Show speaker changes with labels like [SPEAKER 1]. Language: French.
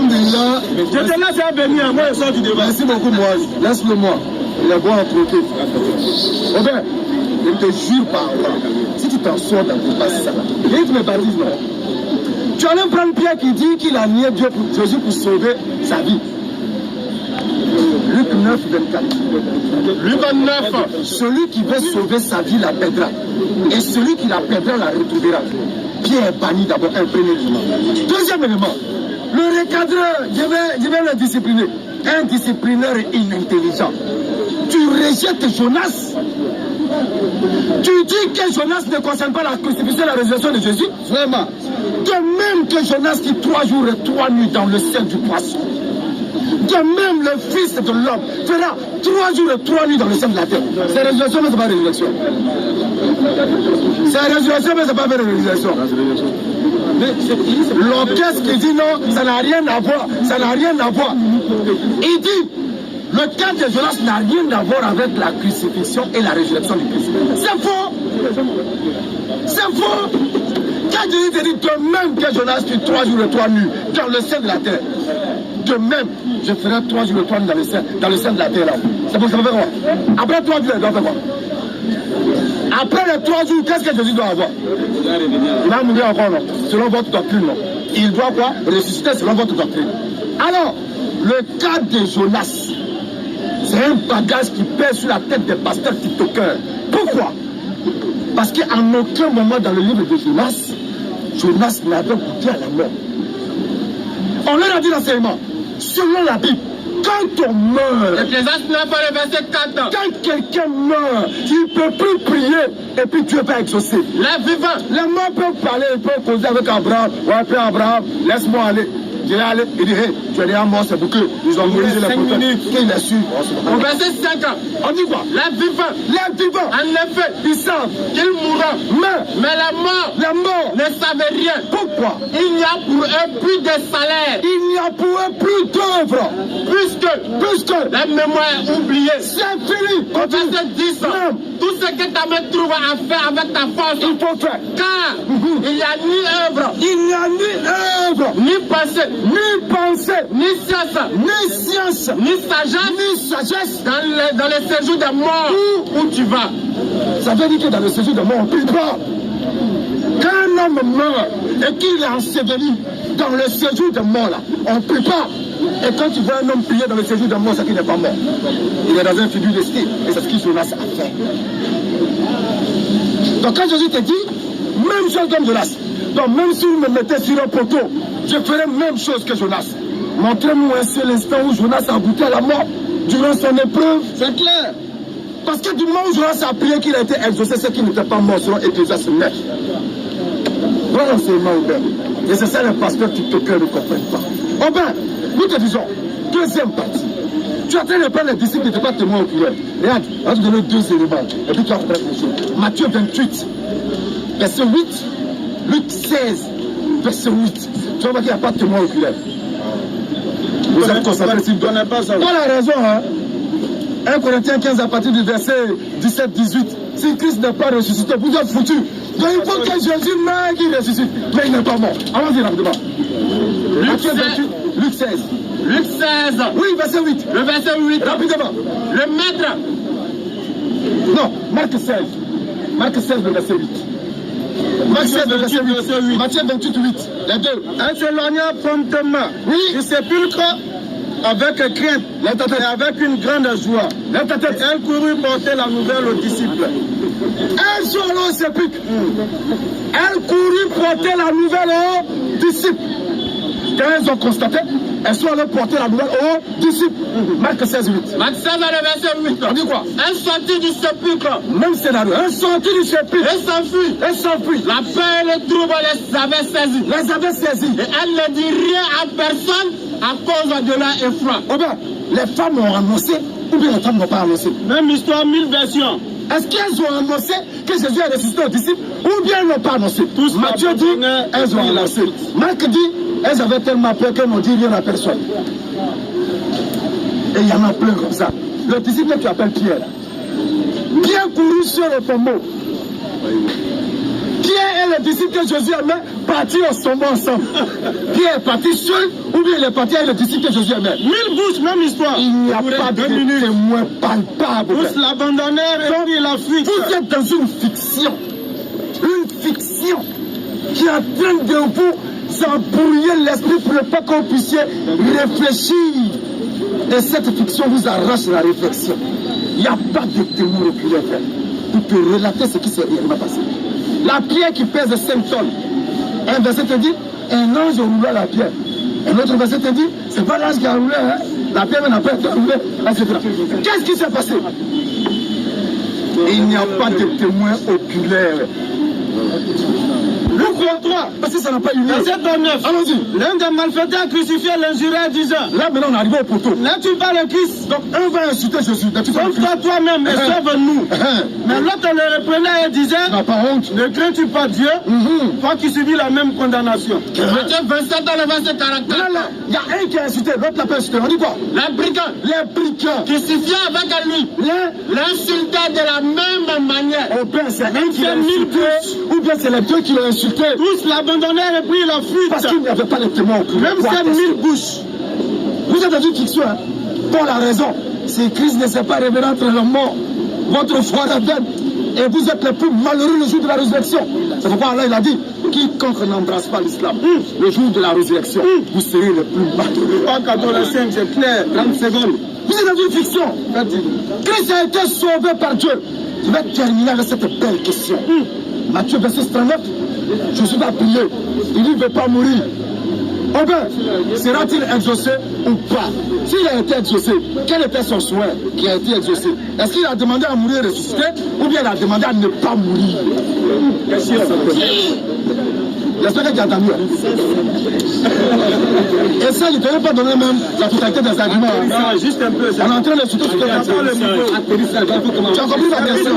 [SPEAKER 1] Alhamdulillah.
[SPEAKER 2] Je te laisse venir, moi je sors du débat.
[SPEAKER 1] Merci beaucoup, moi. Laisse-le moi. Il est bon à croquer. Robert, je te jure par Allah, si tu t'en sors dans tes passes, ça va. Viens, tu me baptises, non? Tu allais prendre Pierre qui dit qu'il a nié Dieu pour Jésus pour sauver sa vie. Luc 9, 24.
[SPEAKER 2] Luc 9.
[SPEAKER 1] Celui qui veut sauver sa vie la perdra. Et celui qui la perdra la retrouvera. Pierre est banni d'abord, un premier élément. Deuxième élément, le recadreur, je vais le discipliner. Un disciplineur inintelligent. Tu rejettes Jonas. Tu dis que Jonas ne concerne pas la crucifixion et la résurrection de Jésus. Vraiment. De même que Jonas qui 3 jours et 3 nuits dans le sein du poisson. De même le Fils de l'homme fera 3 jours et 3 nuits dans le sein de la terre. C'est résurrection, mais ce n'est pas résurrection. C'est résurrection, mais ce n'est pas résurrection. L'orchestre qui dit non, ça n'a rien à voir. Ça n'a rien à voir. Il dit, le cas de Jonas n'a rien à voir avec la crucifixion et la résurrection du Christ. C'est faux. C'est faux. Quand Jésus te dit de même que Jonas fait 3 jours et 3 nuits dans le sein de la terre, de même, je ferai 3 jours et 3 nuits dans le sein de la terre là. C'est pour ça que ça fait quoi? Après 3 jours, il doit faire quoi? Après les 3 jours, qu'est-ce que Jésus doit avoir? Il va mourir encore, non? Selon votre doctrine, non? Il doit quoi? Ressusciter selon votre doctrine. Alors, le cas de Jonas, c'est un bagage qui pèse sur la tête des pasteurs tiktokers. Pourquoi? Parce qu'en aucun moment dans le livre de Jonas, Jonas n'avait goûté à la mort. On leur a dit l'enseignement, selon la Bible, quand on meurt,
[SPEAKER 2] Ecclésiaste 9, le verset 4.
[SPEAKER 1] quand quelqu'un meurt, il ne peut plus prier et puis Dieu peut exaucer.
[SPEAKER 2] Les vivants.
[SPEAKER 1] Les morts peuvent parler, ils peuvent causer avec Abraham. Ouais, Père Abraham, laisse-moi aller. Il est allé, il dit, hey, tu es déjà mort, c'est bouclé. Ils ont mobilisé les prophètes. Qu'il a su.
[SPEAKER 2] Au verset 5,
[SPEAKER 1] on dit quoi?
[SPEAKER 2] les vivants,
[SPEAKER 1] en effet, ils savent
[SPEAKER 2] qu'ils mourront. Mais la mort ne savait rien.
[SPEAKER 1] Pourquoi?
[SPEAKER 2] Il n'y a pour eux plus de salaire.
[SPEAKER 1] Il n'y a pour eux plus d'œuvre.
[SPEAKER 2] Puisque la mémoire est oubliée.
[SPEAKER 1] C'est fini.
[SPEAKER 2] Au verset 10, tout ce que ta main trouve à faire avec ta force,
[SPEAKER 1] il faut faire.
[SPEAKER 2] Car il n'y a ni œuvre, ni pensée, ni science, ni sagesse dans le séjour des morts où tu vas.
[SPEAKER 1] Ça veut dire que dans le séjour des morts, on ne prie pas. Quand un homme meurt et qu'il est enseveli dans le séjour des morts, là, on ne prie pas. Et quand tu vois un homme prier dans le séjour des morts, c'est qu'il n'est pas mort. Il est dans un figure de style. Et c'est ce que Jonas a fait. Donc quand Jésus te dit, même chose comme Jonas, donc même si vous me mettez sur un poteau, je ferai même chose que Jonas. Montrez-nous un seul instant où Jonas a goûté à la mort durant son épreuve. C'est clair. Parce que du moment où Jonas a prié qu'il a été exaucé, c'est qu'il n'était pas mort selon Ecclésiaste 9. Voilà l'enseignement, Aubin. Et c'est ça les pasteurs tiktokers ne comprennent pas. Aubin, nous te disons, deuxième partie. Tu es en train de prendre les disciples qui n'étaient pas témoins oculaires. Regarde, on va te donner 2 éléments. Et puis tu vas comprendre les choses. Matthieu 28, verset 8. Luc 16, verset 8. Tu vas voir qu'il n'y a pas de témoin oculaire. Vous êtes concentrés sur le pas ça. Voilà la raison, hein. 1 Corinthiens 15 à partir du verset 17-18. Si Christ n'est pas ressuscité, vous êtes foutus. Donc il faut que Jésus meure qu'il ressuscite. Mais il n'est pas mort. Allons-y rapidement. Luc 16.
[SPEAKER 2] Luc 16.
[SPEAKER 1] Oui, verset 8.
[SPEAKER 2] Le verset 8.
[SPEAKER 1] Rapidement.
[SPEAKER 2] Le maître.
[SPEAKER 1] Non, Marc 16. Marc 16, le verset 8. Marc 16, le verset 8. Matthieu 28, 8. Les deux.
[SPEAKER 3] Un s'éloigna promptement du sépulcre avec crainte et avec une grande joie. Elle courut porter la nouvelle aux disciples.
[SPEAKER 1] Elles sont allées au sépulcre. Elles courut porter la nouvelle aux disciples. Quand elles ont constaté, elles sont allées porter la nouvelle aux disciples. Marc 16, 8.
[SPEAKER 2] Marc 16, le verset 8.
[SPEAKER 1] On dit quoi?
[SPEAKER 2] Un sorti du sépulcre.
[SPEAKER 1] Même scénario. Un sorti du sépulcre.
[SPEAKER 2] Et s'enfuit. La peur et le trouble les avait saisis. Et elle ne dit rien à personne à cause de leur effroi.
[SPEAKER 1] Oh ben, les femmes ont annoncé ou bien les femmes n'ont pas annoncé?
[SPEAKER 3] Même histoire, 1000 versions.
[SPEAKER 1] Est-ce qu'elles ont annoncé que Jésus est ressuscité aux disciples ou bien elles n'ont pas annoncé?
[SPEAKER 3] Tous
[SPEAKER 1] Matthieu dit, elles ont annoncé. Marc dit, elles avaient tellement peur qu'elles n'ont dit rien à personne. Et il y en a plein comme ça. Le disciple que tu appelles Pierre, Pierre couru sur le tombeau. Pierre est le disciple que Jésus aimait, partis au sommet ensemble. Pierre est parti seul, ou bien il est parti avec le disciple que Jésus aimait.
[SPEAKER 3] 1000 bouches, même histoire.
[SPEAKER 1] Il n'y a pas de témoin palpable.
[SPEAKER 3] Tous l'abandonnèrent et puis la fuite.
[SPEAKER 1] Vous êtes dans une fiction. Une fiction qui est en train de vous embrouiller l'esprit pour ne pas que vous puissiez réfléchir. Et cette fiction vous arrache la réflexion. Il n'y a pas de témoin oculaire pour te relater ce qui s'est réellement passé. La pierre qui pèse 5 tonnes. Un verset te dit, un ange roula la pierre. Un autre verset te dit, c'est pas l'ange qui a roulé, hein? La pierre n'a pas été roulée, etc. Qu'est-ce qui s'est passé? Il n'y a pas de témoin oculaire.
[SPEAKER 3] Luc 23,
[SPEAKER 1] parce que ça n'a pas eu lieu.
[SPEAKER 3] Verset 9.
[SPEAKER 1] Allons-y.
[SPEAKER 3] L'un des malfaiteurs crucifié l'injurait disant,
[SPEAKER 1] là maintenant on arrive au poteau.
[SPEAKER 3] N'es-tu pas le Christ?
[SPEAKER 1] Donc un va insulter Jésus.
[SPEAKER 3] Sauve-toi toi-même et sauve-nous. Mais l'autre le reprenait et disait,
[SPEAKER 1] tu n'as pas honte.
[SPEAKER 3] Ne crains-tu pas Dieu, toi qui subis la même condamnation?
[SPEAKER 2] Matthieu 27 dans le verset 44.
[SPEAKER 1] Là, il y a un qui a insulté, l'autre l'a pas insulté. On dit quoi?
[SPEAKER 2] Les brigands.
[SPEAKER 1] Les brigands.
[SPEAKER 2] Crucifié avec lui. L'insultait de la même manière.
[SPEAKER 1] Au père, c'est un qui l'a insulté, ou bien c'est les deux qui l'ont insulté.
[SPEAKER 3] Tous l'abandonnèrent et prirent la fuite.
[SPEAKER 1] Parce qu'il n'y avait pas les témoins.
[SPEAKER 3] Même ces 1000 bouches.
[SPEAKER 1] Vous êtes dans une fiction, hein? Pour la raison. Si Christ ne s'est pas révélé entre les morts, votre foi d'Aden, et vous êtes les plus malheureux le jour de la résurrection. C'est pourquoi Allah il a dit, quiconque n'embrasse pas l'islam, le jour de la résurrection, vous serez les plus malheureux.
[SPEAKER 3] Pas 85, c'est clair, 30 secondes.
[SPEAKER 1] Vous êtes dans une fiction. Christ a été sauvé par Dieu. Je vais terminer avec cette belle question. Matthieu verset 39, Jésus va prier. Il ne veut pas mourir. Oh ben, sera-t-il exaucé ou pas? S'il a été exaucé, quel était son souhait qui a été exaucé? Est-ce qu'il a demandé à mourir et ressusciter, ou bien il a demandé à ne pas mourir? J'espère que tu as entendu. Et ça, il ne t'avait pas donné même la totalité des arguments.
[SPEAKER 3] Juste un peu.
[SPEAKER 1] On est en train de sauter sur le
[SPEAKER 3] Tu as compris la question?